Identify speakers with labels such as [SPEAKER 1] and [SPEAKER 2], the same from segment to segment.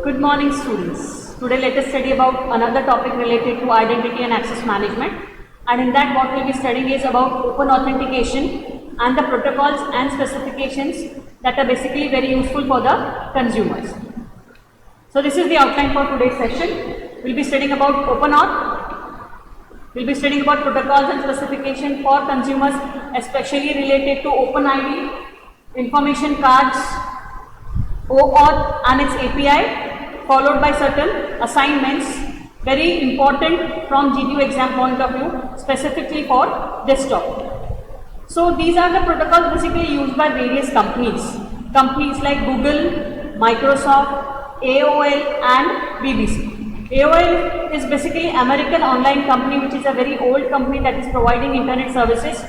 [SPEAKER 1] Good morning, students. Today let us study about another topic related to identity and access management, and in that what we will be studying is about open authentication and the protocols and specifications that are basically very useful for the consumers. So this is the outline for today's session. We will be studying about OpenAuth. We will be studying about protocols and specification for consumers, especially related to OpenID, information cards, OAuth and its API, followed by certain assignments, very important from GTU exam point of view, specifically for desktop. So these are the protocols basically used by various companies like Google, Microsoft, AOL and BBC. AOL is basically American online company, which is a very old company that is providing internet services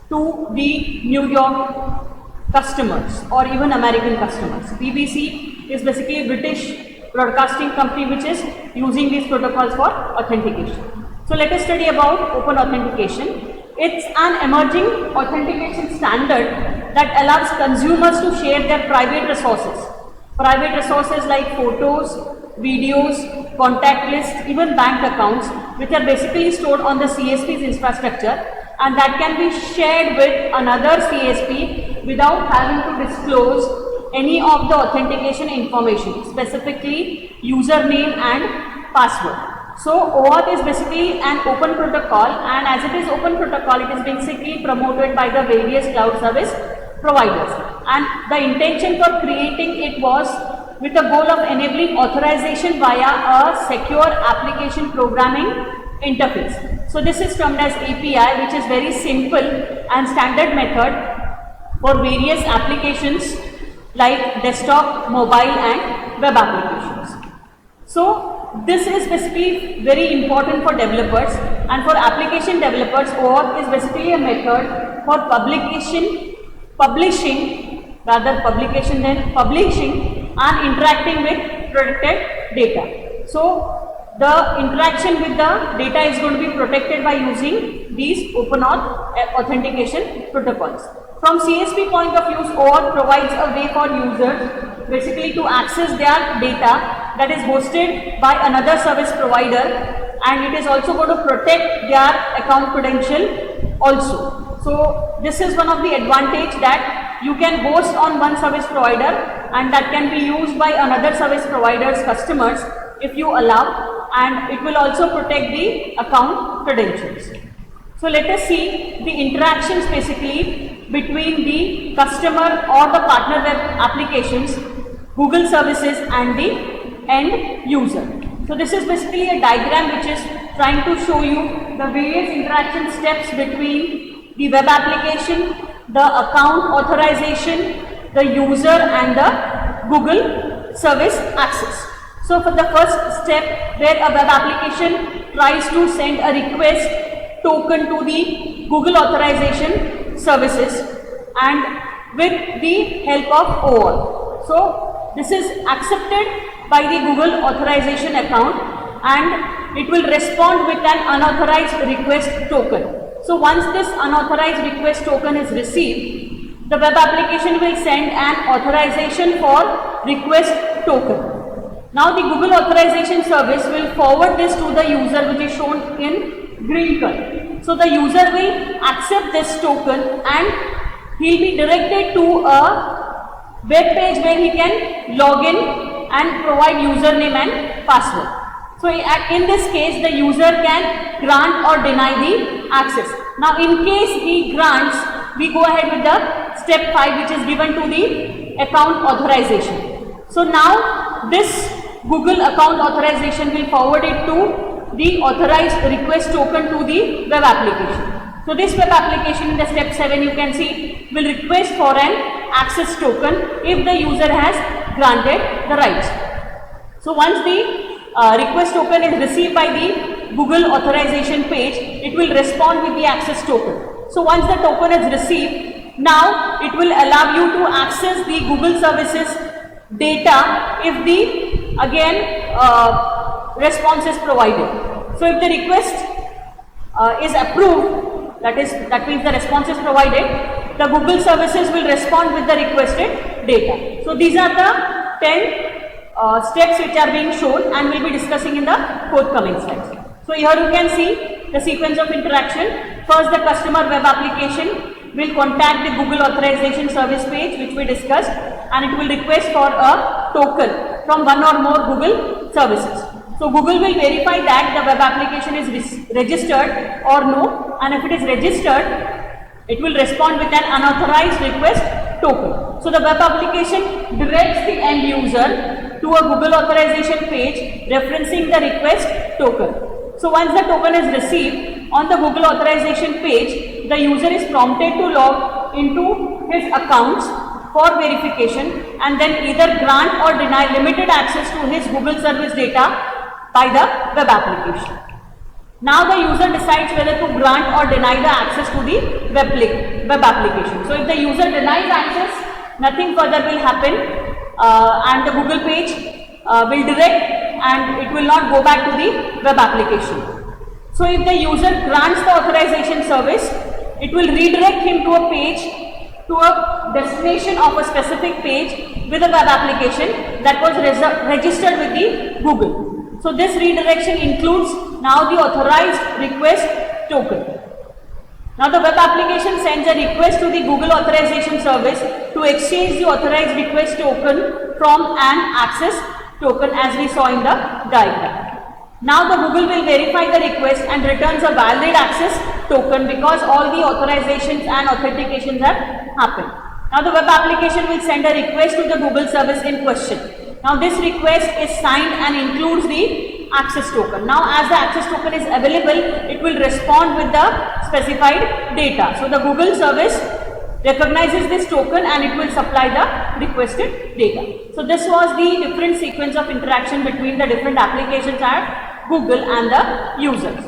[SPEAKER 1] to the New York customers or even American customers. BBC is basically a British broadcasting company which is using these protocols for authentication. So let us study about open authentication. It's an emerging authentication standard that allows consumers to share their private resources. Private resources like photos, videos, contact lists, even bank accounts, which are basically stored on the CSP's infrastructure, and that can be shared with another CSP without having to disclose any of the authentication information, specifically username and password. So OAuth is basically an open protocol, and as it is open protocol, it is basically promoted by the various cloud service providers, and the intention for creating it was with the goal of enabling authorization via a secure application programming interface. So this is termed as API, which is very simple and standard method for various applications like desktop, mobile and web applications. So this is basically very important for developers, and for application developers, OAuth is basically a method for publishing and interacting with protected data. So the interaction with the data is going to be protected by using these OpenAuth authentication protocols. From CSP point of view, OAuth provides a way for users basically to access their data that is hosted by another service provider, and it is also going to protect their account credential also. So this is one of the advantage that you can host on one service provider, and that can be used by another service provider's customers if you allow, and it will also protect the account credentials. So let us see the interactions basically between the customer or the partner web applications, Google services and the end user. So this is basically a diagram which is trying to show you the various interaction steps between the web application, the account authorization, the user and the Google service access. So for the first step, where a web application tries to send a request token to the Google authorization services and with the help of OAuth. So this is accepted by the Google authorization account, and it will respond with an unauthorized request token. So once this unauthorized request token is received, the web application will send an authorization for request token. Now the Google authorization service will forward this to the user, which is shown in green color. So the user will accept this token and he will be directed to a web page where he can log in and provide username and password. So in this case, the user can grant or deny the access. Now in case he grants, we go ahead with the step 5, which is given to the account authorization. So now this Google account authorization will forward it to the authorized request token to the web application. So this web application in the step 7, you can see, will request for an access token if the user has granted the rights. So once the request token is received by the Google authorization page, it will respond with the access token. So once the token is received, now it will allow you to access the Google services data if the response is provided. So if the request is approved, that means the response is provided, the Google services will respond with the requested data. So these are the 10 steps which are being shown and we'll be discussing in the forthcoming slides. So here you can see the sequence of interaction. First, the customer web application will contact the Google authorization service page which we discussed, and it will request for a token from one or more Google services. So Google will verify that the web application is registered or no, and if it is registered, it will respond with an unauthorized request token. So the web application directs the end user to a Google authorization page referencing the request token. So once the token is received on the Google authorization page, the user is prompted to log into his accounts for verification and then either grant or deny limited access to his Google service data by the web application. Now the user decides whether to grant or deny the access to the web application. So if the user denies access, nothing further will happen and the Google page will direct and it will not go back to the web application. So if the user grants the authorization service, it will redirect him to a page, to a destination of a specific page with a web application that was registered with the Google. So this redirection includes now the authorized request token. Now the web application sends a request to the Google authorization service to exchange the authorized request token from an access token as we saw in the diagram. Now the Google will verify the request and returns a valid access token because all the authorizations and authentications have happened. Now the web application will send a request to the Google service in question. Now this request is signed and includes the access token. Now as the access token is available, it will respond with the specified data. So the Google service recognizes this token and it will supply the requested data. So this was the different sequence of interaction between the different applications at Google and the users.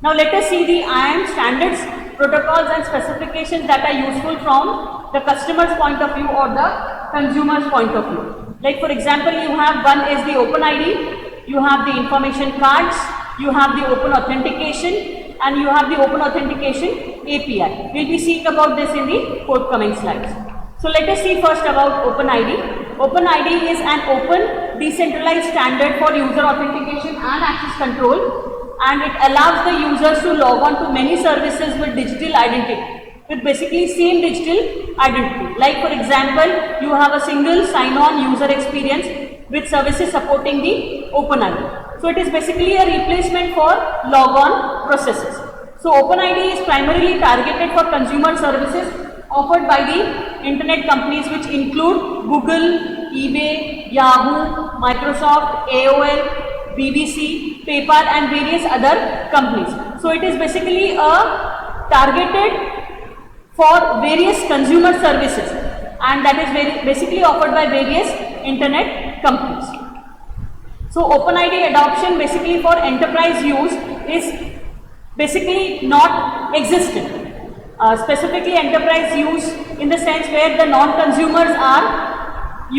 [SPEAKER 1] Now let us see the IAM standards, protocols and specifications that are useful from the customer's point of view or the consumer's point of view. Like for example, you have one is the OpenID, you have the information cards, you have the open authentication, and you have the open authentication API. We'll be seeing about this in the forthcoming slides. So let us see first about OpenID. OpenID is an open decentralized standard for user authentication and access control, and it allows the users to log on to many services with digital identity, with basically same digital identity. Like for example, you have a single sign-on user experience with services supporting the OpenID. So it is basically a replacement for log-on processes. So OpenID is primarily targeted for consumer services offered by the internet companies which include Google, eBay, Yahoo, Microsoft, AOL, BBC, PayPal and various other companies. So it is basically a targeted for various consumer services and that is basically offered by various internet companies. So OpenID adoption basically for enterprise use is basically not existent. Specifically enterprise use in the sense where the non-consumers are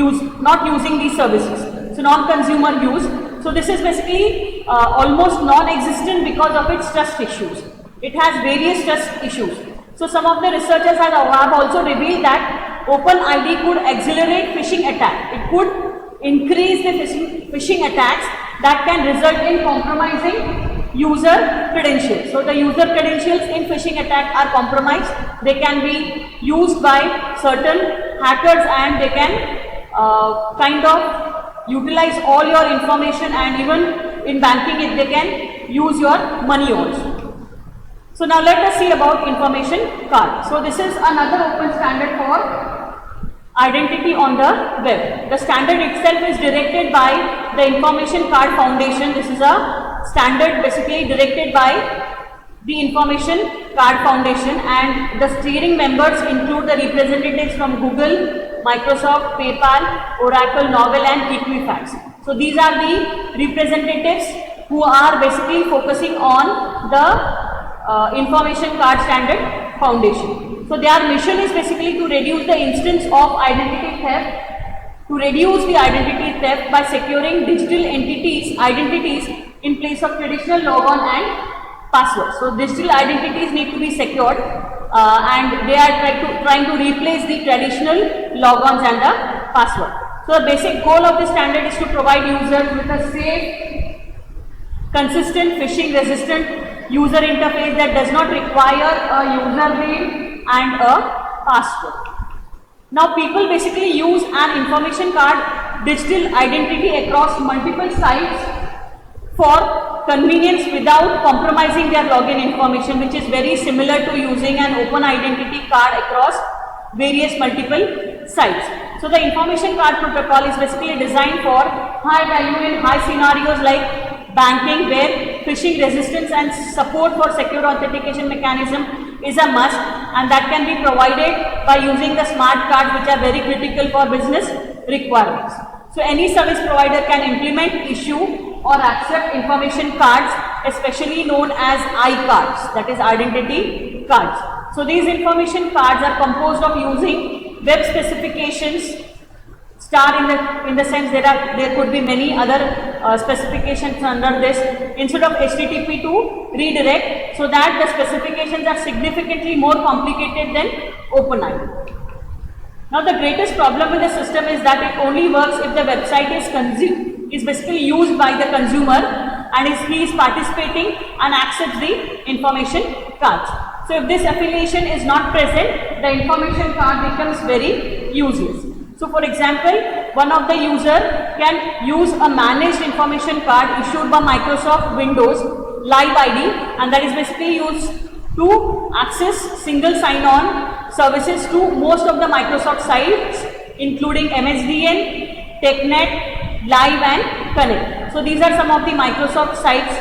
[SPEAKER 1] not using these services. So non-consumer use. So this is basically almost non-existent because of its trust issues. It has various trust issues. So some of the researchers have also revealed that OpenID could accelerate phishing attack. It could increase the phishing attacks that can result in compromising user credentials. So the user credentials in phishing attack are compromised. They can be used by certain hackers and they can kind of utilize all your information, and even in banking they can use your money also. So now let us see about information card. So this is another open standard for identity on the web. The standard itself is directed by the Information Card Foundation. This is a standard basically directed by the Information Card Foundation, and the steering members include the representatives from Google, Microsoft, PayPal, Oracle, Novell and Equifax. So these are the representatives who are basically focusing on the Information Card Standard Foundation. So their mission is basically to reduce the instance of identity theft, to reduce the identity theft by securing digital identities in place of traditional logon and passwords. So digital identities need to be secured and they are trying to replace the traditional logons and the password. So the basic goal of the standard is to provide users with a safe, consistent, phishing resistant user interface that does not require a username and a password. Now people basically use an information card digital identity across multiple sites for convenience without compromising their login information, which is very similar to using an open identity card across various multiple sites. So the information card protocol is basically designed for high value in high scenarios like banking, where phishing resistance and support for secure authentication mechanism is a must, and that can be provided by using the smart cards, which are very critical for business requirements. So any service provider can implement, issue or accept information cards, especially known as iCards, that is identity cards. So these information cards are composed of using web specifications. Star in the sense there could be many other specifications under this, instead of HTTP to redirect, so that the specifications are significantly more complicated than OpenID. Now the greatest problem with the system is that it only works if the website is basically used by the consumer and he is participating and accepts the information cards. So if this affiliation is not present, the information card becomes very useless. So for example, one of the user can use a managed information card issued by Microsoft Windows Live ID, and that is basically used to access single sign-on services to most of the Microsoft sites, including MSDN, TechNet, Live and Connect. So these are some of the Microsoft sites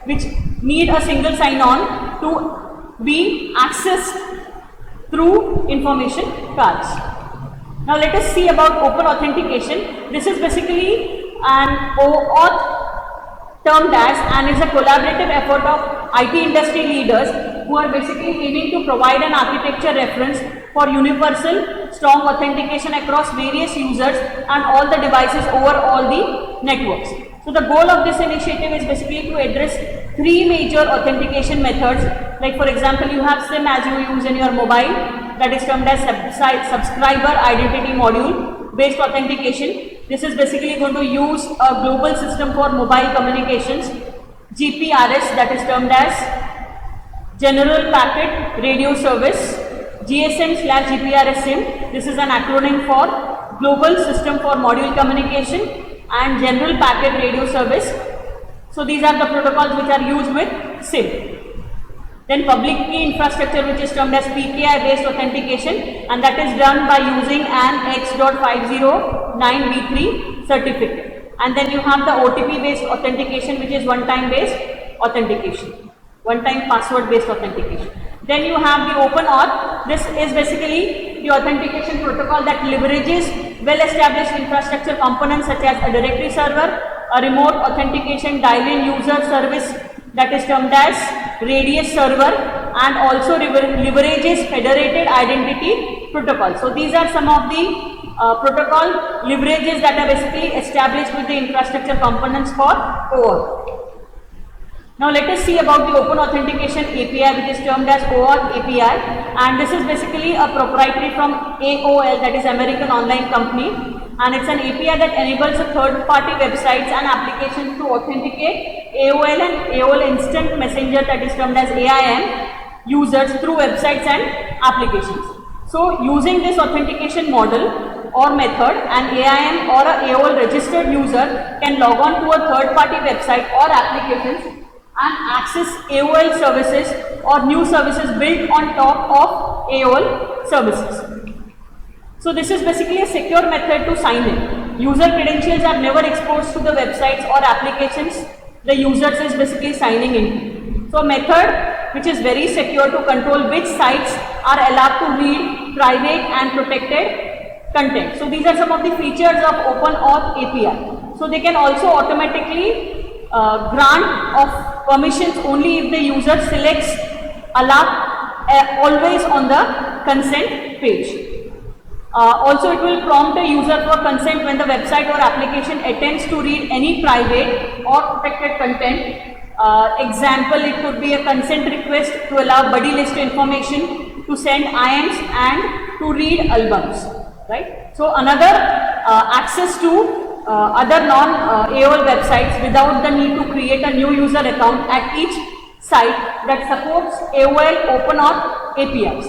[SPEAKER 1] which need a single sign-on to be accessed through information cards. Now let us see about open authentication. This is basically an OAuth termed as, and is a collaborative effort of IT industry leaders who are basically aiming to provide an architecture reference for universal strong authentication across various users and all the devices over all the networks. So the goal of this initiative is basically to address three major authentication methods. Like for example, you have SIM as you use in your mobile, that is termed as subscriber identity module based authentication. This is basically going to use a global system for mobile communications. GPRS, that is termed as General Packet Radio Service. GSM/GPRS SIM, this is an acronym for Global System for Module Communication, and General Packet Radio Service. So these are the protocols which are used with SIM. Then public key infrastructure, which is termed as PKI based authentication, and that is done by using an X.509v3 certificate. And then you have the OTP based authentication, which is one-time based authentication, one-time password based authentication. Then you have the OpenAuth. This is basically the authentication protocol that leverages well-established infrastructure components such as a directory server, a remote authentication dial-in user service that is termed as Radius server, and also leverages federated identity protocol. So these are some of the protocol leverages that are basically established with the infrastructure components for OAuth. Now let us see about the Open Authentication API, which is termed as OAuth API, and this is basically a proprietary from AOL, that is American Online Company, and it's an API that enables a third-party websites and applications to authenticate AOL and AOL Instant Messenger, that is termed as AIM, users through websites and applications. So using this authentication model or method, an AIM or a AOL registered user can log on to a third-party website or applications and access AOL services or new services built on top of AOL services. So this is basically a secure method to sign in. User credentials are never exposed to the websites or applications the users is basically signing in. So a method which is very secure to control which sites are allowed to read private and protected content. So these are some of the features of OpenAuth API. So they can also automatically grant of permissions only if the user selects allow always on the consent page. Also, it will prompt a user for consent when the website or application attempts to read any private or protected content. Example, it could be a consent request to allow buddy list information, to send IMs and to read albums, right? So another access to other non-AOL websites without the need to create a new user account at each site that supports AOL OpenAuth APIs.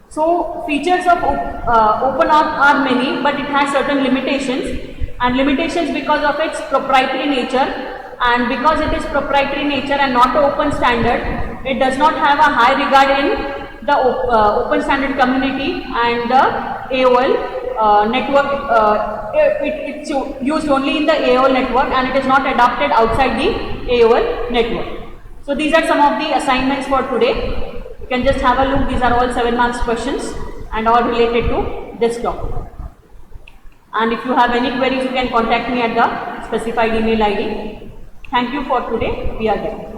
[SPEAKER 1] So features of OpenAuth are many, but it has certain limitations, and limitations because of its proprietary nature, and because it is proprietary nature and not an open standard, it does not have a high regard in the open standard community and the AOL network. It's used only in the AOL network and it is not adopted outside the AOL network. So these are some of the assignments for today. You can just have a look. These are all 7 marks questions and all related to this topic. And if you have any queries, you can contact me at the specified email ID. Thank you for today. We are there.